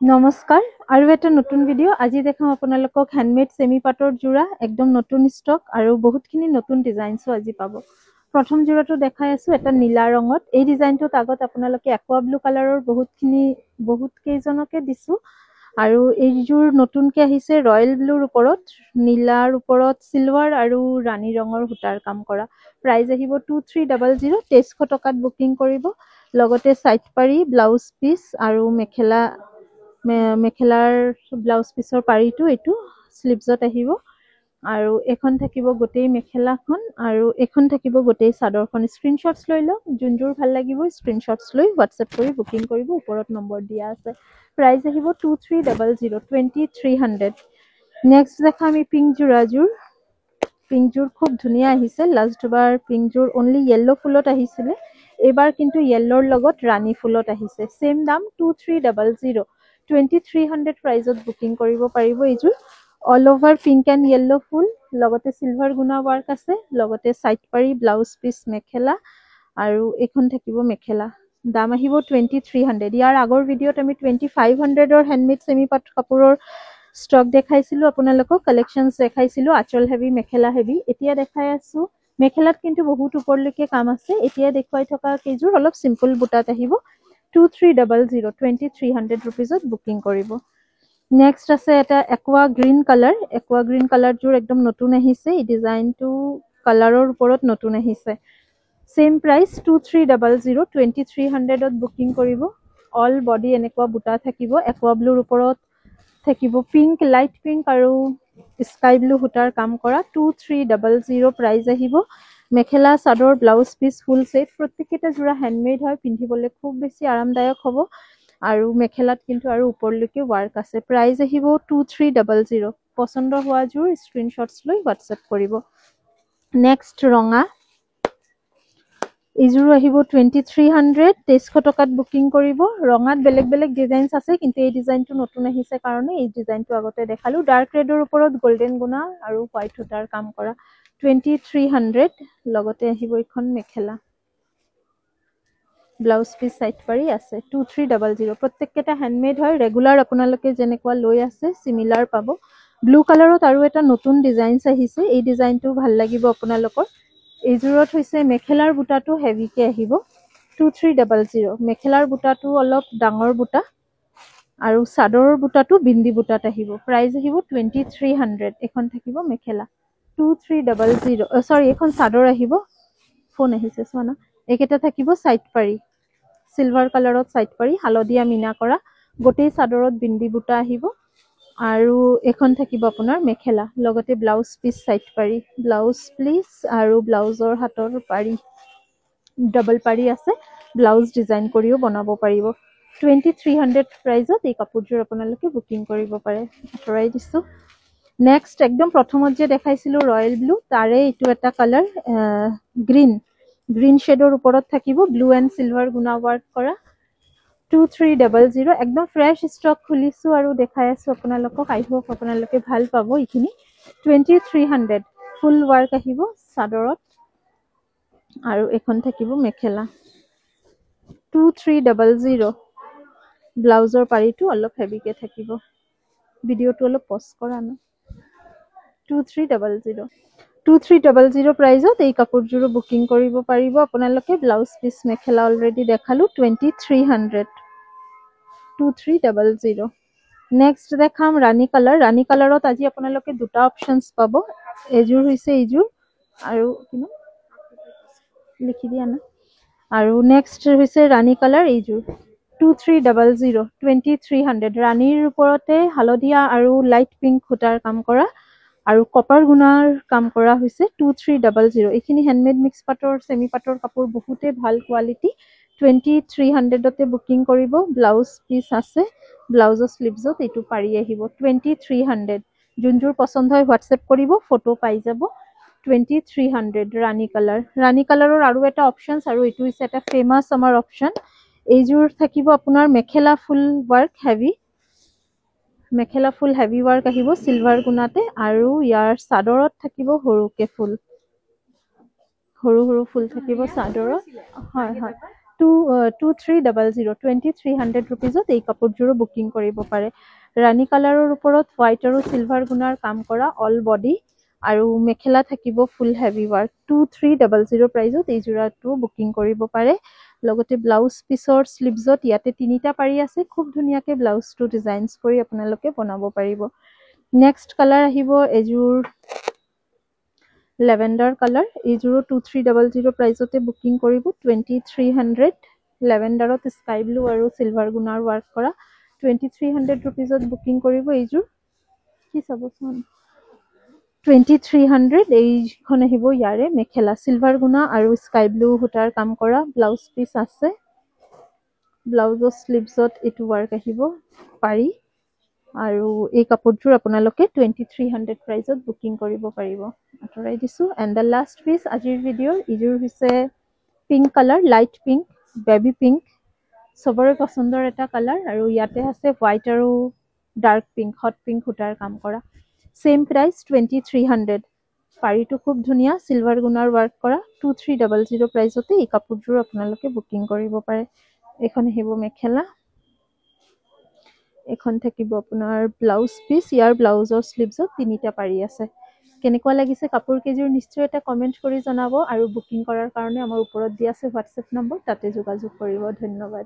নমস্কাৰ আৰু এটা নতুন ভিডিও আজি দেখাম আপোনালোকক হ্যান্ডমেড সেমি পাটৰ জোৰা একদম নতুন ষ্টক আৰু বহুতখিনি নতুন ডিজাইনসও আজি পাব প্ৰথম জোৰাটো দেখাই আছো এটা নীলা ৰঙত এই ডিজাইনটো আগত আপোনালোকে aqua blue কালাৰৰ বহুত কেইজনকে দিছো আৰু এই জোৰ নতুনকে আহিছে ৰয়েল ব্লুৰ ওপৰত নীলাৰ ওপৰত সিলভাৰ আৰু ৰাণী ৰঙৰ হুটাৰ কাম কৰা প্ৰাইস আহিব 2300 2300 টকাত বুকিং কৰিব লগতে সাইড পাৰি ব্লাউজ পিস আৰু মেখেলাৰ ব্লাউজ পিসৰ পাৰিটো এটো স্লিভছত আহিব আৰু এখন থাকিব গোটেই মেখেলাখন আৰু এখন থাকিব গোটেই চাদৰখন স্ক্ৰিনশ্বটছ লৈ লওক যোনজোৰ ভাল লাগিব স্ক্ৰিনশ্বটছ লৈ WhatsApp কৰি বুকিং কৰিব ওপৰত নম্বৰ দিয়া আছে প্ৰাইস আহিব 2300 নেক্সট দেখা আমি পিংক জোৰ খুব ধুনিয়া আহিছে লাষ্ট বাৰ পিংক জোৰ অনলি ইয়েলো ফুলত আহিছিল এবাৰ কিন্তু ইয়েলোৰ লগত ৰাণী ফুলত আহিছে সেম দাম 2300 2300 প্ৰাইজত বুকিং কৰিব পাৰিব এইজোৰ all over pink and yellow ফুল লগতে সিলভাৰ গুণা ওয়াৰ্ক আছে লগতে সাইড পাৰি ব্লাউজ পিস মেখেলা আৰু এখন থাকিব মেখেলা দাম আহিব 2300 ইয়াৰ আগৰ ভিডিওত আমি 2500 ৰ হ্যান্ডমেড সেমি পাট কাপোৰৰ ষ্টক দেখাইছিলো আপোনালোকক কালেকশনস দেখাইছিলো আঁচল হেভি মেখেলা হেভি এতিয়া দেখাই আছো মেখেলাত কিন্তু বহুত ওপৰলৈকে কাম আছে এতিয়া দেখুৱাই থকা কেজোৰ অলপ সিম্পল বুটাত আহিব 2300 rupeesত বুকিং কৰিব নেক্সট আছে এটা aqua green color জোৰ একদম নতুন আহিছে এই ডিজাইনটো কালাৰৰ ওপৰত নতুন আহিছে সেম প্ৰাইস 2300 ত বুকিং কৰিব অল বডি এনেকুৱা বুটা থাকিব aqua blue ওপৰত থাকিব পিংক লাইট পিংক আৰু স্কাই ব্লু হুটাৰ কাম কৰা 2300 প্ৰাইস আহিব mekhela chador blouse piece full set প্ৰত্যেকটা জোৰা হ্যান্ডমেড হয় পিন্ধিবলৈ খুব বেছি আৰামদায়ক হ'ব আৰু মেখেলাত কিন্তু আৰু ওপৰলৈকে ওয়াৰ্ক আছে প্ৰাইস আহিব 2300 পছন্দ হোৱা জোৰ স্ক্ৰিনশ্বটছ লৈ WhatsApp কৰিব নেক্সট ৰঙা ইজোৰ আহিব 2300 2300 টকাত বুকিং কৰিব ৰঙাত বেলেগ ডিজাইনস আছে কিন্তু এই ডিজাইনটো নতুন আহিছে কাৰণে এই ডিজাইনটো আগতে দেখালো ডাৰ্ক ৰেডৰ ওপৰত গোল্ডেন গুণা আৰু হোৱাইট হুটাৰ কাম কৰা 2300 লগতে আহিব এখন মেখেলা ব্লাউজ পিস সাইড পাৰি আছে 2300 প্ৰত্যেকটা হ্যান্ডমেড হয় ৰেগুলাৰ আপোনালোকে যেনেকুৱা লৈ আছে সিমিলাৰ পাব ব্লু কালাৰত আৰু এটা নতুন ডিজাইনস আহিছে এই ডিজাইনটো ভাল লাগিব আপোনালোকৰ এইজোৰত হৈছে মেখেলাৰ বুটাটো হেভিকে আহিব 2300 মেখেলাৰ বুটাটো অলপ ডাঙৰ বুটা আৰু চাদৰৰ বুটাটো বিন্দি বুটাত আহিব প্ৰাইস আহিব 2300 এখন থাকিব মেখেলা 2300 সৰি এখন চাদৰ আহিব ফোন আহিছে সোনা একেটা থাকিব সাইড পাৰি সিলভাৰ কালাৰত সাইড পাৰি হালদিয়া মিনা কৰা গোটেই চাদৰত বিন্দি বুটা আহিব আৰু এখন থাকিব আপোনাৰ মেখেলা লগতে ব্লাউজ পিস সাইড পাৰি ব্লাউজ প্লিজ আৰু ব্লাউজৰ হাতৰ পাৰি ডাবল পাৰি আছে ব্লাউজ ডিজাইন কৰিও বনাব পাৰিব 2300 প্ৰাইজত এই কাপোৰজোৰ আপোনালোকে বুকিং কৰিব পাৰে আতৰাই দিছো নেক্সট একদম প্ৰথমত যে দেখাইছিলো ৰয়েল ব্লু তাৰে এটো এটা কালাৰ গ্ৰীন শেডৰ ওপৰত থাকিব ব্লু এণ্ড সিলভাৰ গুণা ওয়াৰ্ক কৰা 2300 একদম ফ্ৰেশ ষ্টক খুলিছো আৰু দেখাই আছো আপোনালোকক আই হোপ আপোনালোকে ভাল পাব ইখিনি 2300 ফুল ওয়াৰ্ক আহিব চাদৰত আৰু এখন থাকিব মেখেলা 2300 ব্লাউজৰ পাৰিটো অলপ হেভিকে থাকিব ভিডিওটো অলপ পজ কৰা না 2300 প্ৰাইজত এই কাপোৰজোৰ বুকিং কৰিব পাৰিব আপোনালোকে ব্লাউজ পিস মেখেলা অলৰেডি দেখালো 2300 নেক্সট দেখাম ৰাণী কালাৰত আজি আপোনালোকে দুটা অপচনস পাব এজোৰ হৈছে এইজোৰ আৰু কিনো লিখি দিয়া না আৰু নেক্সট হৈছে ৰাণী কালাৰ এইজোৰ 2300 ৰাণীৰ ওপৰতে হালদিয়া আৰু লাইট পিংক হুটাৰ কাম কৰা আৰু কপাৰ গুণাৰ কাম কৰা হৈছে 2300 এইখিনি হ্যান্ডমেড মিক্স পাটৰ সেমি পাটৰ কাপোৰ বহুতে ভাল কোৱালিটি 2300 তে বুকিং কৰিব ব্লাউজ পিস আছে ব্লাউজৰ স্লিভছত এটো পাৰি আহিব 2300 যোনজোৰ পছন্দ হয় WhatsApp কৰিব ফটো পাই যাব 2300 ৰাণী কালাৰৰ আৰু এটা অপচনস আৰু এটো হৈছে এটা ফেমাস আমাৰ অপচন এইজোৰ থাকিব আপোনাৰ মেখেলা ফুল হেভি ওয়াৰ্ক আহিব সিলভাৰ গুণাতে আৰু ইয়াৰ চাদৰত থাকিব সৰু ফুল থাকিব চাদৰত হয় 2300 2300 ৰুপিজত এই কাপোৰযোৰো বুকিং কৰিব পাৰে। ৰাণী কালাৰৰ ওপৰত হোৱাইট আৰু চিলভাৰ গুণাৰ কাম কৰা অল বডি আৰু মেখেলা থাকিব ফুল হেভি ৱাৰ্ক। 2300 প্ৰাইজত এই যোৰাটো বুকিং কৰিব পাৰে। লগতে ব্লাউজ পিছৰ স্লিভছত ইয়াতে 3টা পাৰি আছে। খুব ধুনীয়াকৈ ব্লাউজটো ডিজাইনছ কৰি আপোনালোকে বনাব পাৰিব। নেক্সট কালাৰ আহিব এযোৰ লেভেণ্ডাৰ কালাৰ। এইযোৰো 2300 প্ৰাইজতে বুকিং কৰিব। 2300 লেভেণ্ডাৰত স্কাই ব্লু আৰু চিলভাৰ গুণাৰ ৱাৰ্ক কৰা 2300 ৰুপিজত বুকিং কৰিব এইযোৰ। কি চাবচোন 2300 এইখন আহিব ইয়াৰে মেখেলা চিলভাৰ গুণা আৰু স্কাই ব্লু সূতাৰ কাম কৰা। ব্লাউজ পিচ আছে। ব্লাউজৰ স্লিভছত এইটো ৱাৰ্ক আহিব পাৰি আৰু এই কাপোৰযোৰ আপোনালোকে 2300 প্ৰাইজত বুকিং কৰিব পাৰিব। আঁতৰাই দিছোঁ। এণ্ড দ্য লাষ্ট পিচ আজিৰ ভিডিঅ'ৰ এইযোৰ হৈছে pink colour, light pink, baby pink, চবৰে পচন্দৰ এটা কালাৰ আৰু ইয়াতে আছে হোৱাইট আৰু ডাৰ্ক পিংক, হট পিংক সূতাৰ কাম কৰা। চেম প্ৰাইচ 2300। পাৰীটো খুব ধুনীয়া চিলভাৰ গুণাৰ ৱাৰ্ক কৰা। 2300 প্ৰাইজতে এই কাপোৰযোৰ আপোনালোকে বুকিং কৰিব পাৰে। এইখন আহিব মেখেলা। এখন থাকিব আপোনাৰ ব্লাউজ পিচ। ইয়াৰ ব্লাউজৰ স্লিভছত 3টা পাৰি আছে। কেনেকুৱা লাগিছে কাপোৰ কেইযোৰ নিশ্চয় এটা কমেণ্ট কৰি জনাব আৰু বুকিং কৰাৰ কাৰণে আমাৰ ওপৰত দিয়া আছে হোৱাটছএপ নম্বৰ, তাতে যোগাযোগ কৰিব। ধন্যবাদ।